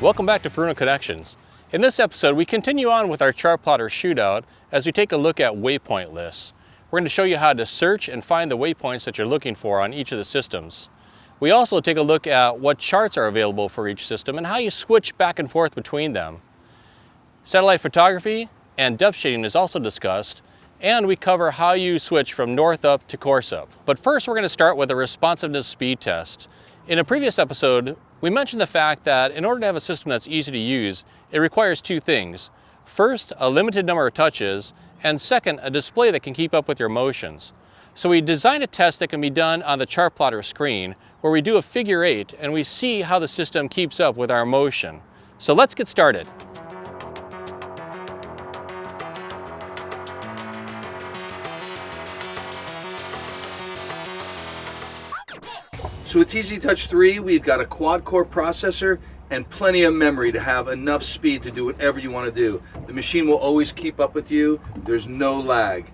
Welcome back to Furuno Connections. In this episode, we continue on with our chart plotter shootout as we take a look at waypoint lists. We're going to show you how to search and find the waypoints that you're looking for on each of the systems. We also take a look at what charts are available for each system and how you switch back and forth between them. Satellite photography and depth shading is also discussed, and we cover how you switch from north up to course up. But first, we're going to start with a responsiveness speed test. In a previous episode, we mentioned the fact that in order to have a system that's easy to use, it requires two things. First, a limited number of touches, and second, a display that can keep up with your motions. So we designed a test that can be done on the chart plotter screen, where we do a figure 8 and we see how the system keeps up with our motion. So let's get started. So with TZ Touch 3, we've got a quad-core processor and plenty of memory to have enough speed to do whatever you want to do. The machine will always keep up with you. There's no lag.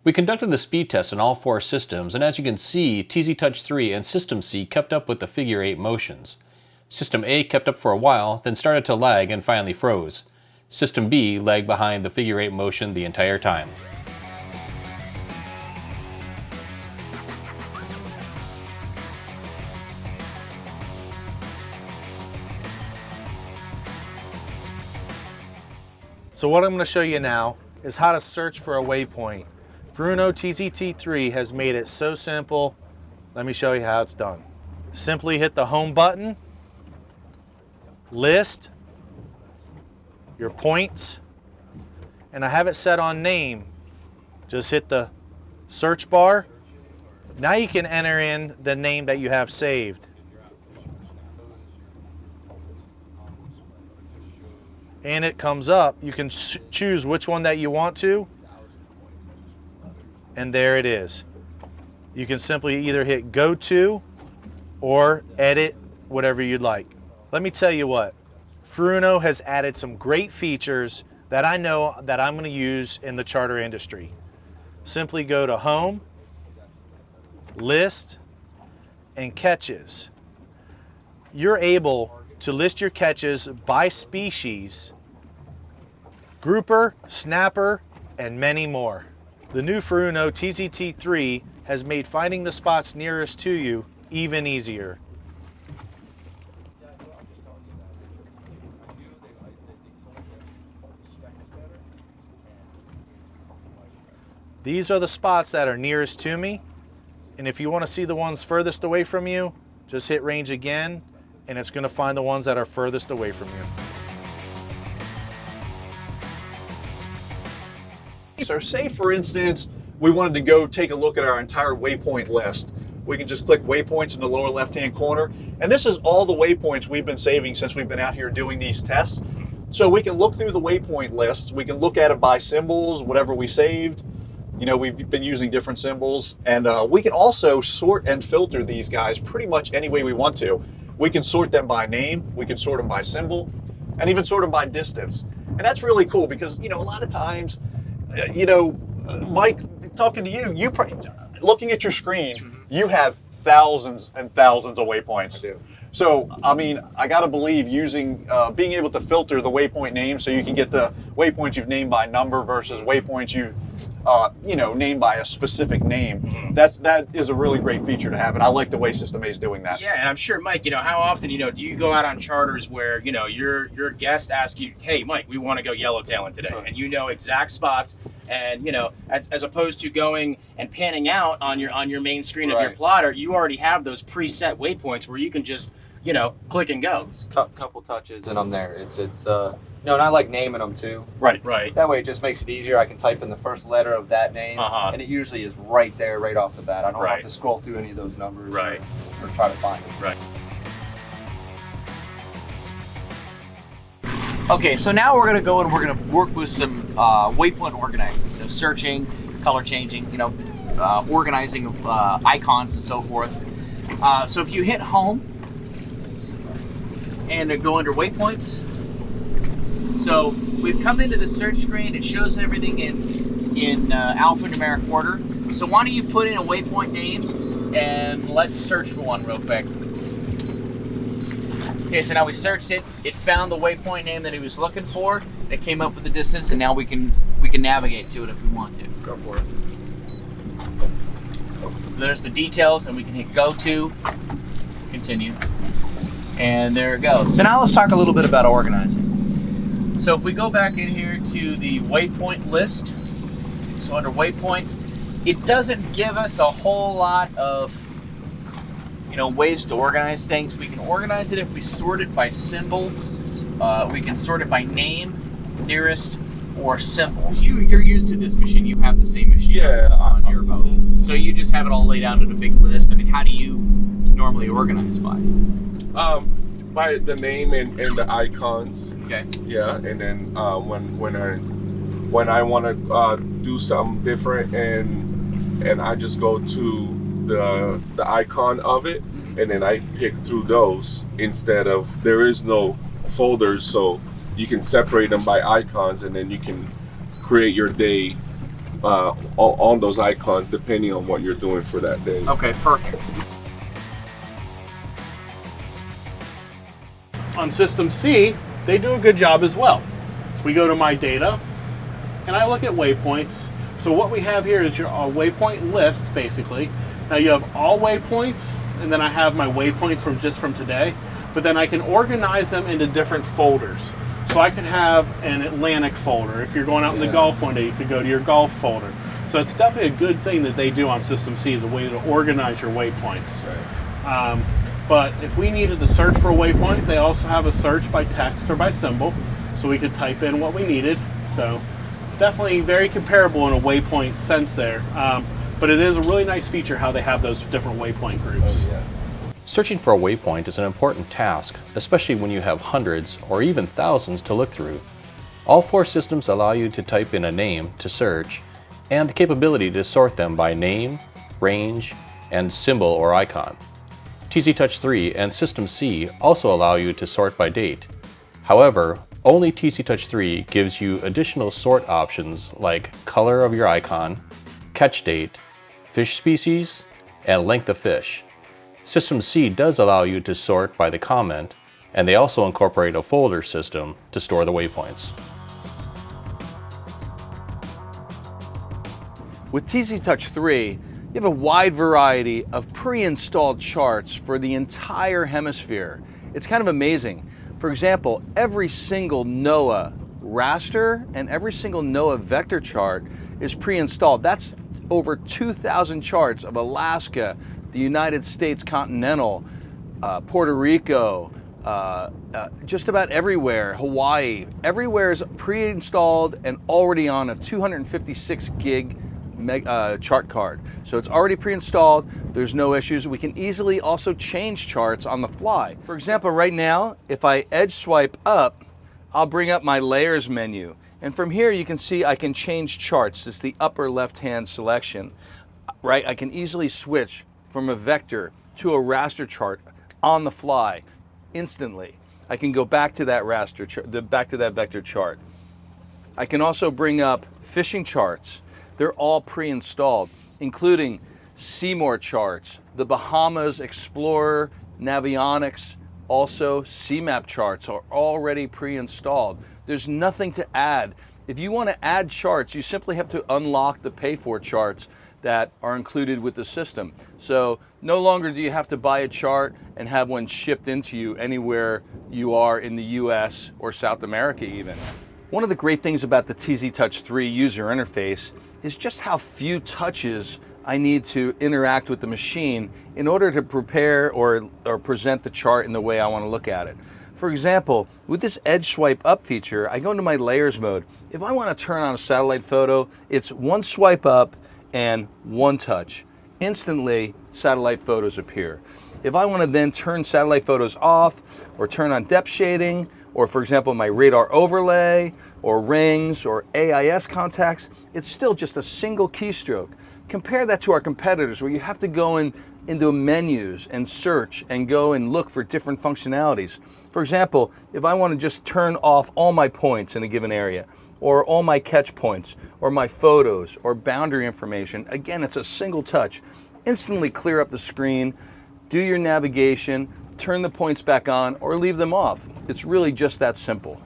We conducted the speed test on all 4 systems, and as you can see, TZ Touch 3 and System C kept up with the figure 8 motions. System A kept up for a while, then started to lag and finally froze. System B lagged behind the figure 8 motion the entire time. So what I'm going to show you now is how to search for a waypoint. Furuno TZT3 has made it so simple. Let me show you how it's done. Simply hit the home button, list your points, and I have it set on name. Just hit the search bar. Now you can enter in the name that you have saved. And it comes up. You can choose which one that you want to, and there it is. You can simply either hit go to or edit, whatever you'd like. Let me tell you what, Furuno has added some great features that I know that I'm going to use in the charter industry. Simply go to home, list, and catches. You're able to list your catches by species, grouper, snapper, and many more. The new Furuno TZT3 has made finding the spots nearest to you even easier. These are the spots that are nearest to me, and if you want to see the ones furthest away from you, just hit range again, and it's going to find the ones that are furthest away from you. So say, for instance, we wanted to go take a look at our entire waypoint list. We can just click waypoints in the lower left-hand corner. And this is all the waypoints we've been saving since we've been out here doing these tests. So we can look through the waypoint lists. We can look at it by symbols, whatever we saved. You know, we've been using different symbols. And we can also sort and filter these guys pretty much any way we want to. We can sort them by name, we can sort them by symbol, and even sort them by distance. And that's really cool because, you know, a lot of times, Mike, talking to you, looking at your screen, you have thousands and thousands of waypoints. I do. So, I mean, I got to believe using, being able to filter the waypoint names so you can get the waypoints you've named by number versus waypoints you've, named by a specific name. That is a really great feature to have, and I like the way System A is doing that. Yeah, and I'm sure, Mike, how often, do you go out on charters where, your guest asks you, hey, Mike, we want to go yellowtailing today, and you know exact spots, and, as opposed to going and panning out on your main screen of your plotter, you already have those preset waypoints where you can just, click and go. Couple touches and I'm there. And I like naming them too. Right. That way it just makes it easier. I can type in the first letter of that name, and it usually is right there, right off the bat. I don't have to scroll through any of those numbers or try to find them. Right. Okay, so now we're gonna go and we're gonna work with some waypoint organizing, searching, color changing, organizing of icons and so forth. So if you hit home and go under waypoints, so we've come into the search screen. It shows everything in alphanumeric order. So why don't you put in a waypoint name and let's search for one real quick. Okay, so now we searched it. It found the waypoint name that he was looking for. It came up with the distance, and now we can navigate to it if we want to. Go for it. So there's the details, and we can hit go to, continue, and there it goes. So now let's talk a little bit about organizing. So if we go back in here to the waypoint list, so under waypoints, it doesn't give us a whole lot of ways to organize things. We can organize it if we sort it by symbol. We can sort it by name, nearest, or symbol. You're used to this machine. You have the same machine on your boat. So you just have it all laid out in a big list. I mean, how do you normally organize by? By the name and the icons. Okay. Yeah, and then when I want to do something different and I just go to the icon of it, and then I pick through those instead of, there is no folders, so you can separate them by icons, and then you can create your day on those icons depending on what you're doing for that day. Okay, perfect. On System C, they do a good job as well. We go to my data, and I look at waypoints. So what we have here is your waypoint list, basically. Now you have all waypoints, and then I have my waypoints from today, but then I can organize them into different folders. So I can have an Atlantic folder. If you're going out in the Gulf one day, you could go to your Gulf folder. So it's definitely a good thing that they do on System C, the way to organize your waypoints. Right. But if we needed to search for a waypoint, they also have a search by text or by symbol, so we could type in what we needed. So definitely very comparable in a waypoint sense there. But it is a really nice feature how they have those different waypoint groups. Oh, yeah. Searching for a waypoint is an important task, especially when you have hundreds or even thousands to look through. All four systems allow you to type in a name to search, and the capability to sort them by name, range, and symbol or icon. TZ Touch 3 and System C also allow you to sort by date. However, only TZ Touch 3 gives you additional sort options like color of your icon, catch date, fish species, and length of fish. System C does allow you to sort by the comment, and they also incorporate a folder system to store the waypoints. With TZ Touch 3, you have a wide variety of pre-installed charts for the entire hemisphere. It's kind of amazing. For example, every single NOAA raster and every single NOAA vector chart is pre-installed. That's over 2,000 charts of Alaska, the United States continental, Puerto Rico, just about everywhere, Hawaii. Everywhere is pre-installed and already on a 256 gig chart card. So it's already pre-installed, there's no issues. We can easily also change charts on the fly. For example, right now, if I edge swipe up, I'll bring up my layers menu. And from here you can see I can change charts. It's the upper left-hand selection, right? I can easily switch from a vector to a raster chart on the fly, instantly. I can go back to that raster chart, back to that vector chart. I can also bring up fishing charts. They're all pre-installed, including Seymour charts, the Bahamas Explorer, Navionics, also CMAP charts are already pre-installed. There's nothing to add. If you want to add charts, you simply have to unlock the pay for charts that are included with the system. So no longer do you have to buy a chart and have one shipped into you anywhere you are in the US or South America even. One of the great things about the TZ Touch 3 user interface is just how few touches I need to interact with the machine in order to prepare or present the chart in the way I want to look at it. For example, with this edge swipe up feature, I go into my layers mode. If I want to turn on a satellite photo, it's one swipe up and one touch. Instantly, satellite photos appear. If I want to then turn satellite photos off or turn on depth shading, or for example, my radar overlay or rings or AIS contacts, it's still just a single keystroke. Compare that to our competitors where you have to go into menus and search and go and look for different functionalities. For example, if I want to just turn off all my points in a given area, or all my catch points, or my photos, or boundary information, again, it's a single touch. Instantly clear up the screen, do your navigation, turn the points back on, or leave them off. It's really just that simple.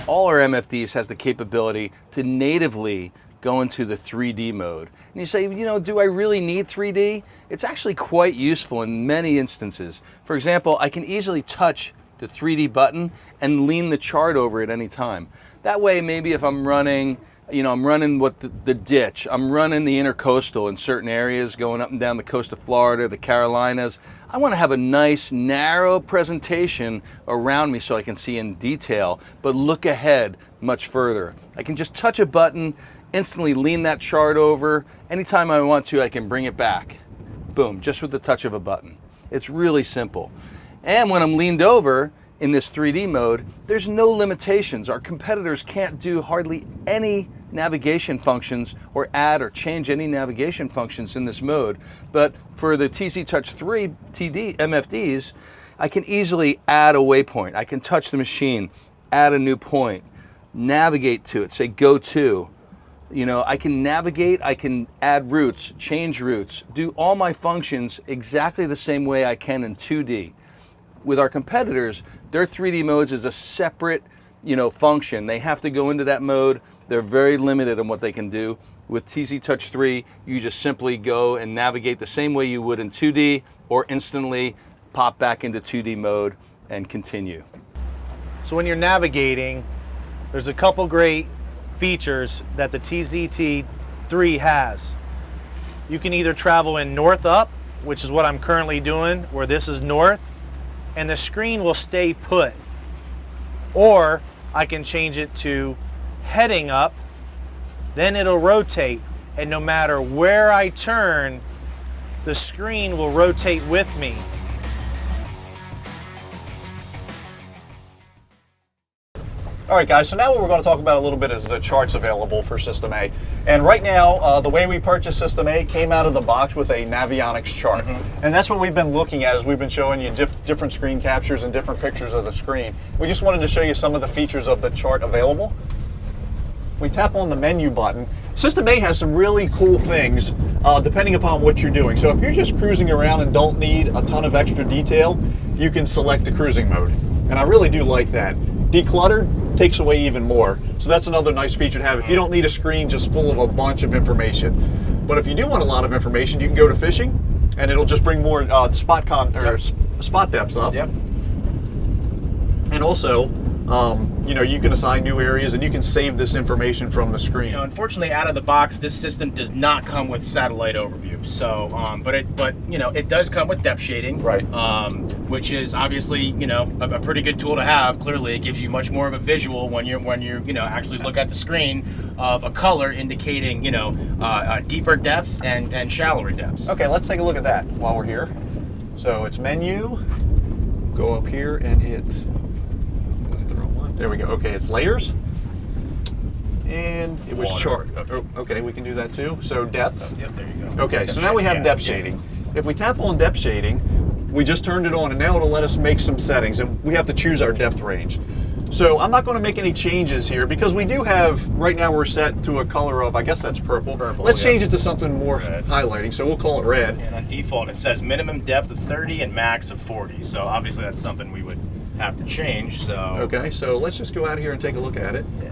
All our MFDs has the capability to natively go into the 3D mode. And you say, you know, do I really need 3D? It's actually quite useful in many instances. For example, I can easily touch the 3D button and lean the chart over at any time. That way, maybe if I'm running, you know, I'm running the ditch, I'm running the intercoastal in certain areas, going up and down the coast of Florida, the Carolinas. I want to have a nice narrow presentation around me so I can see in detail, but look ahead much further. I can just touch a button, instantly lean that chart over. Anytime I want to, I can bring it back. Boom, just with the touch of a button. It's really simple. And when I'm leaned over in this 3D mode, there's no limitations. Our competitors can't do hardly any navigation functions or add or change any navigation functions in this mode. But for the TZ Touch 3 TD MFDs, I can easily add a waypoint. I can touch the machine, add a new point, navigate to it, say go to. You know, I can navigate, I can add routes, change routes, do all my functions exactly the same way I can in 2D. With our competitors, their 3D modes is a separate, you know, function. They have to go into that mode. They're very limited on what they can do. With TZ Touch 3, you just simply go and navigate the same way you would in 2D, or instantly pop back into 2D mode and continue. So when you're navigating, there's a couple great features that the TZT3 has. You can either travel in north up, which is what I'm currently doing, where this is north, and the screen will stay put. Or I can change it to heading up, then it'll rotate, and no matter where I turn, the screen will rotate with me. All right, guys, so now what we're going to talk about a little bit is the charts available for System A. And right now, the way we purchased System A came out of the box with a Navionics chart. And that's what we've been looking at as we've been showing you different screen captures and different pictures of the screen. We just wanted to show you some of the features of the chart available. We tap on the menu button. System A has some really cool things depending upon what you're doing. So if you're just cruising around and don't need a ton of extra detail, you can select the cruising mode. And I really do like that. Decluttered takes away even more. So that's another nice feature to have if you don't need a screen just full of a bunch of information. But if you do want a lot of information, you can go to fishing and it'll just bring more spot depths up. Yep. And also, you know, you can assign new areas and you can save this information from the screen. You know, unfortunately, out of the box, this system does not come with satellite overview. So, but you know, it does come with depth shading, right? Which is obviously, you know, a pretty good tool to have. Clearly, it gives you much more of a visual when you know, actually look at the screen of a color indicating, you know, deeper depths and shallower depths. Okay, let's take a look at that while we're here. So it's menu. Go up here and hit. There we go. Okay, it's layers. And it was chart. Oh, okay, we can do that too. So depth. Yep, there you go. Okay, so now we have depth shading. If we tap on depth shading, we just turned it on and now it'll let us make some settings and we have to choose our depth range. So I'm not going to make any changes here because we do have, right now we're set to a color of, I guess that's purple. Let's change it to something more highlighting, so we'll call it red. And on default it says minimum depth of 30 and max of 40. So obviously that's something we would have to change. So okay, so let's just go out here and take a look at it. Yeah.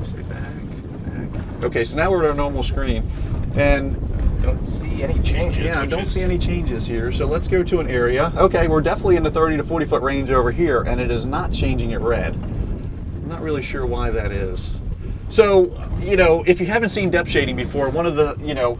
Say back. Okay, so now we're at our normal screen, and don't see any changes. Yeah, I don't see any changes here. So let's go to an area. Okay, we're definitely in the 30 to 40 foot range over here, and it is not changing it red. I'm not really sure why that is. So, you know, if you haven't seen depth shading before, one of the, you know,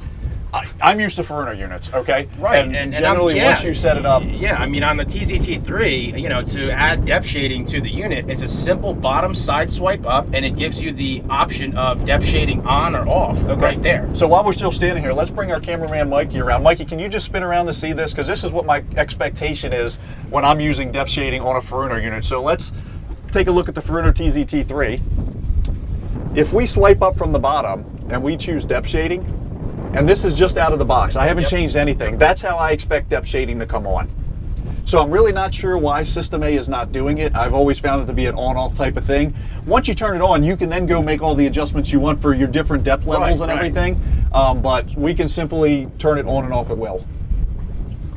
I'm used to Furuno units, okay? Right. And generally, once you set it up... Yeah, I mean, on the TZT3, you know, to add depth shading to the unit, it's a simple bottom side swipe up, and it gives you the option of depth shading on or off right there. So while we're still standing here, let's bring our cameraman Mikey around. Mikey, can you just spin around to see this? Because this is what my expectation is when I'm using depth shading on a Furuno unit. So let's take a look at the Furuno TZT3. If we swipe up from the bottom and we choose depth shading, and this is just out of the box, I haven't changed anything. That's how I expect depth shading to come on. So I'm really not sure why System A is not doing it. I've always found it to be an on-off type of thing. Once you turn it on, you can then go make all the adjustments you want for your different depth levels and everything. But we can simply turn it on and off at will.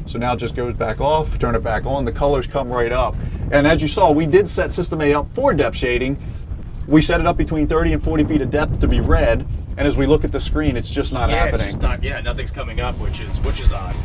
So now it just goes back off, turn it back on, the colors come right up. And as you saw, we did set System A up for depth shading. We set it up between 30 and 40 feet of depth to be red, and as we look at the screen, it's just not happening. It's just not, nothing's coming up, which is odd.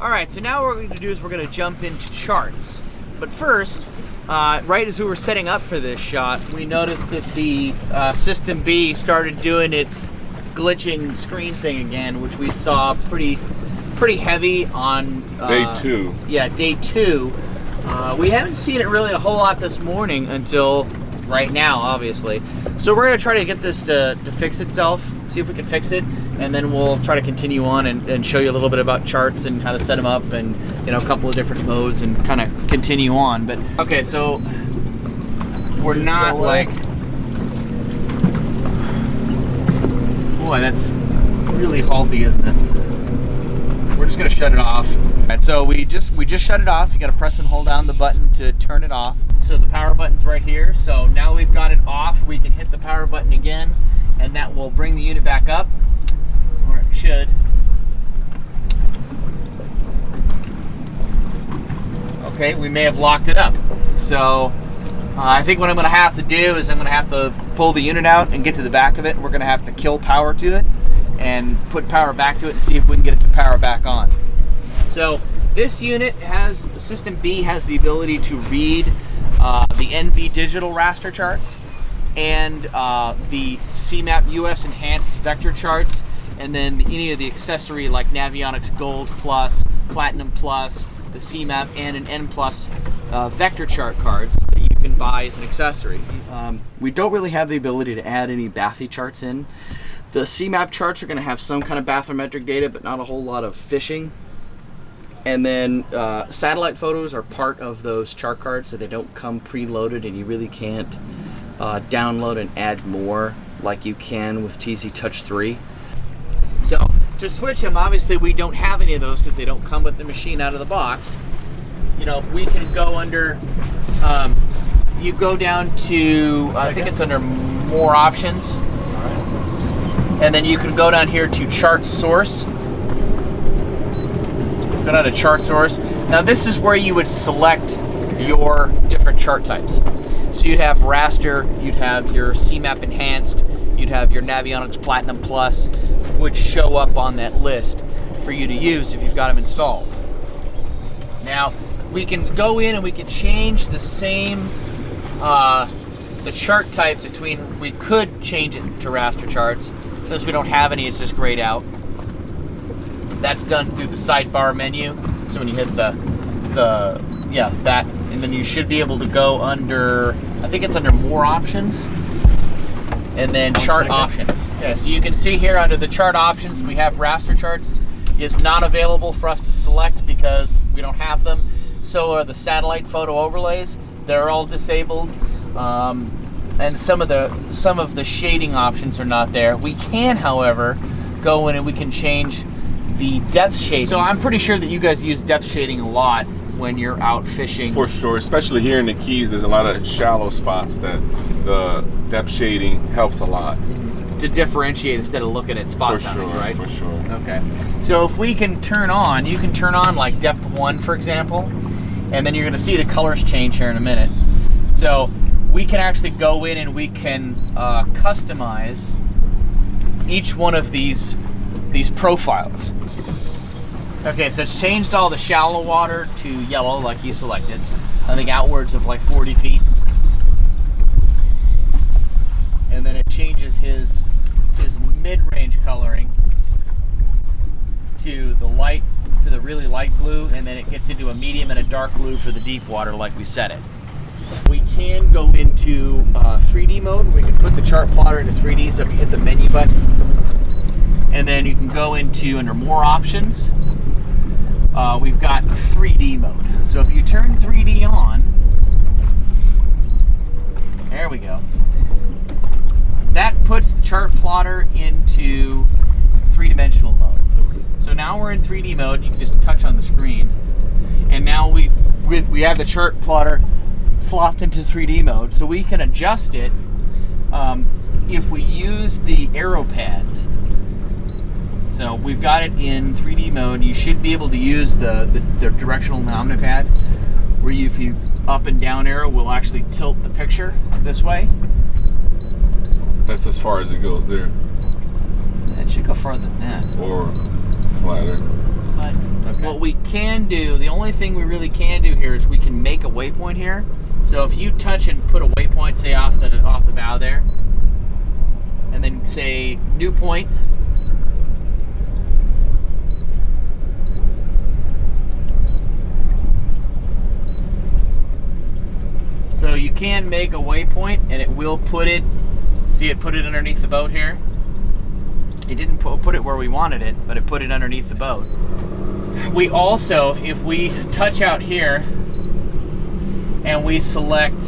All right, so now what we're going to do is we're going to jump into charts. But first, right as we were setting up for this shot, we noticed that the System B started doing its glitching screen thing again, which we saw pretty heavy on day 2. Yeah, day 2. We haven't seen it really a whole lot this morning until right now, obviously. So we're going to try to get this to fix itself, see if we can fix it, and then we'll try to continue on and show you a little bit about charts and how to set them up, and a couple of different modes, and kind of continue on. But okay, so we're not like, boy, that's really halty, isn't it? We're just gonna shut it off. All right, so we just shut it off. You gotta press and hold down the button to turn it off. So the power button's right here. So now we've got it off, we can hit the power button again, and that will bring the unit back up, or it should. Okay, we may have locked it up. So I think what I'm gonna have to do is I'm gonna have to pull the unit out and get to the back of it, and we're gonna have to kill power to it and put power back to it and see if we can get it to power back on. So this unit has, System B has the ability to read the NV digital raster charts and the CMAP US enhanced vector charts, and then any of the accessory like Navionics Gold Plus, Platinum Plus, the CMAP and an N Plus vector chart cards that you can buy as an accessory. We don't really have the ability to add any bathy charts in. The CMAP charts are going to have some kind of bathymetric data, but not a whole lot of fishing. And then satellite photos are part of those chart cards, so they don't come preloaded, and you really can't download and add more like you can with TZ Touch 3. So to switch them, obviously we don't have any of those because they don't come with the machine out of the box. We can go under, you go down to, I think it's under more options. And then you can go down here to chart source. Go down to chart source. Now this is where you would select your different chart types. So you'd have raster, you'd have your CMAP enhanced, you'd have your Navionics Platinum Plus, would show up on that list for you to use if you've got them installed. Now we can go in and we can change the same the chart type between, we could change it to raster charts. Since we don't have any, it's just grayed out. That's done through the sidebar menu. So when you hit that, and then you should be able to go under, I think it's under more options, and then chart options. Yeah, so you can see here under the chart options, we have raster charts. Is not available for us to select because we don't have them. So are the satellite photo overlays. They're all disabled. And some of the shading options are not there. We can, however, go in and we can change the depth shading. So I'm pretty sure that you guys use depth shading a lot when you're out fishing. For sure, especially here in the Keys, there's a lot of shallow spots that the depth shading helps a lot. To differentiate instead of looking at spots on it, right? For sure. Okay. So if we can turn on, you can turn on like depth 1, for example, and then you're gonna see the colors change here in a minute. So we can actually go in and we can customize each one of these profiles. Okay, so it's changed all the shallow water to yellow like you selected. I think outwards of like 40 feet. And then it changes his mid-range coloring to the really light blue, and then it gets into a medium and a dark blue for the deep water like we set it. We can go into 3D mode. We can put the chart plotter into 3D, so if you hit the menu button, and then you can go into under more options. We've got 3D mode. So if you turn 3D on, there we go. That puts the chart plotter into 3-dimensional mode. So now we're in 3D mode. You can just touch on the screen, and now we have the chart plotter flopped into 3D mode, so we can adjust it if we use the arrow pads. So we've got it in 3D mode. You should be able to use the directional omnipad, where you, if you up and down arrow, will actually tilt the picture this way. That's as far as it goes there. It should go further than that. Or flatter. But okay. What we can do, the only thing we really can do here is we can make a waypoint here. So if you touch and put a waypoint, say off the bow there, and then say new point. So you can make a waypoint, and it will put it. See, it put it underneath the boat here. It didn't put it where we wanted it, but it put it underneath the boat. We also, if we touch out here and we select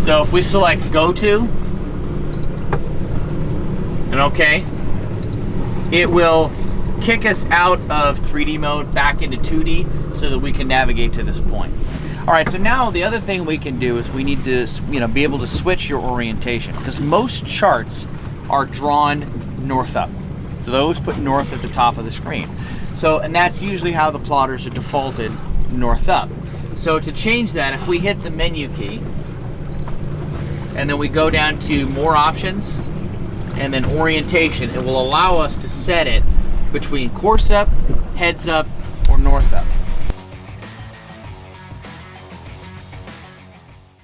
so if we select go to and OK, it will kick us out of 3D mode back into 2D so that we can navigate to this point. All right, so now the other thing we can do is we need to, be able to switch your orientation, because most charts are drawn north up. So they always put north at the top of the screen. So, and that's usually how the plotters are defaulted, north up. So to change that, if we hit the menu key, and then we go down to more options, and then orientation, it will allow us to set it between course up, heads up, or north up.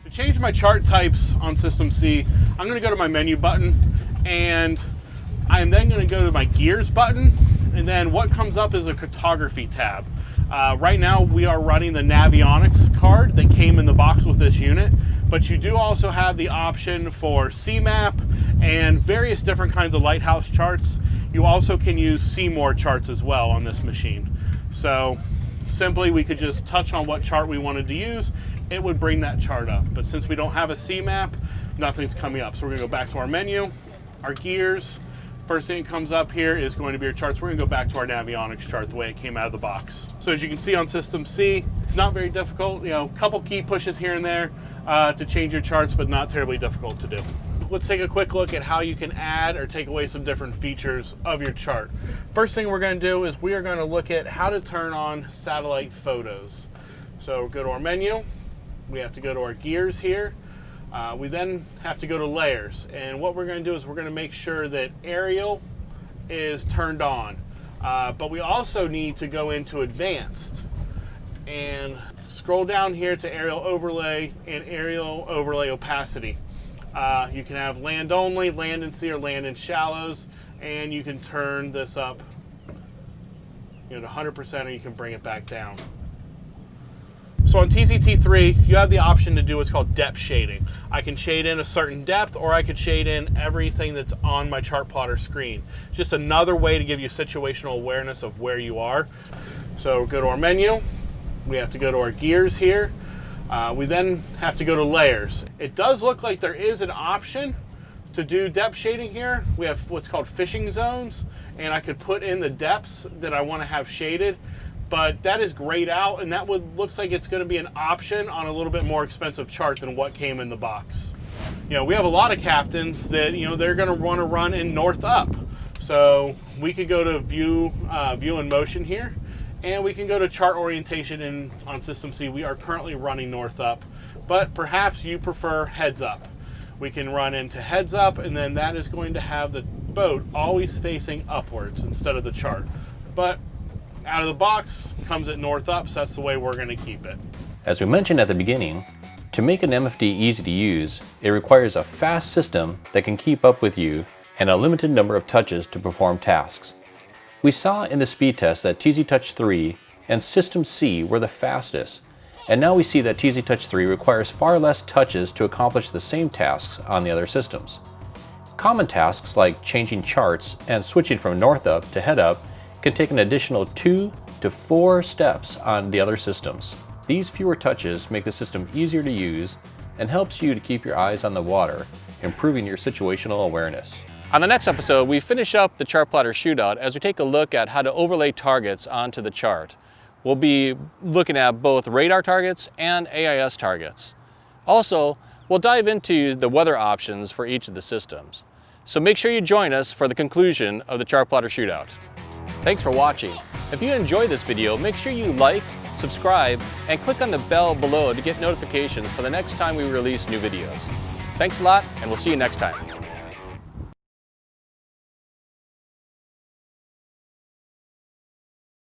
To change my chart types on System C, I'm going to go to my menu button, and I'm then going to go to my gears button, and then what comes up is a cartography tab. Right now we are running the Navionics card that came in the box with this unit, but you do also have the option for C-map and various different kinds of lighthouse charts. You also can use Seymour charts as well on this machine. So simply we could just touch on what chart we wanted to use, it would bring that chart up. But since we don't have a C-map, nothing's coming up. So we're gonna go back to our menu, our gears. First thing that comes up here is going to be our charts. We're gonna go back to our Navionics chart the way it came out of the box. So as you can see on System C, it's not very difficult. A couple key pushes here and there to change your charts, but not terribly difficult to do. Let's take a quick look at how you can add or take away some different features of your chart. First thing we're gonna do is we are gonna look at how to turn on satellite photos. So go to our menu, we have to go to our gears here. We then have to go to layers, and what we're going to do is we're going to make sure that aerial is turned on, but we also need to go into advanced and scroll down here to aerial overlay and aerial overlay opacity. You can have land only, land and sea, or land in shallows, and you can turn this up to 100%, or you can bring it back down. So on TZT3, you have the option to do what's called depth shading. I can shade in a certain depth, or I could shade in everything that's on my chart plotter screen. Just another way to give you situational awareness of where you are. So go to our menu, we have to go to our gears here. We then have to go to layers. It does look like there is an option to do depth shading here. We have what's called fishing zones, and I could put in the depths that I want to have shaded. But that is grayed out, and that looks like it's going to be an option on a little bit more expensive chart than what came in the box. We have a lot of captains that they're going to want to run in north up. So we could go to view in motion here, and we can go to chart orientation on System C. We are currently running north up, but perhaps you prefer heads up. We can run into heads up, and then that is going to have the boat always facing upwards instead of the chart. But out of the box comes at north up, so that's the way we're going to keep it. As we mentioned at the beginning, to make an MFD easy to use, it requires a fast system that can keep up with you and a limited number of touches to perform tasks. We saw in the speed test that TZ Touch 3 and System C were the fastest, and now we see that TZ Touch 3 requires far less touches to accomplish the same tasks on the other systems. Common tasks like changing charts and switching from north up to head up can take an additional 2 to 4 steps on the other systems. These fewer touches make the system easier to use and helps you to keep your eyes on the water, improving your situational awareness. On the next episode, we finish up the chart plotter shootout as we take a look at how to overlay targets onto the chart. We'll be looking at both radar targets and AIS targets. Also, we'll dive into the weather options for each of the systems. So make sure you join us for the conclusion of the chart plotter shootout. Thanks for watching. If you enjoyed this video, make sure you like, subscribe, and click on the bell below to get notifications for the next time we release new videos. Thanks a lot, and we'll see you next time.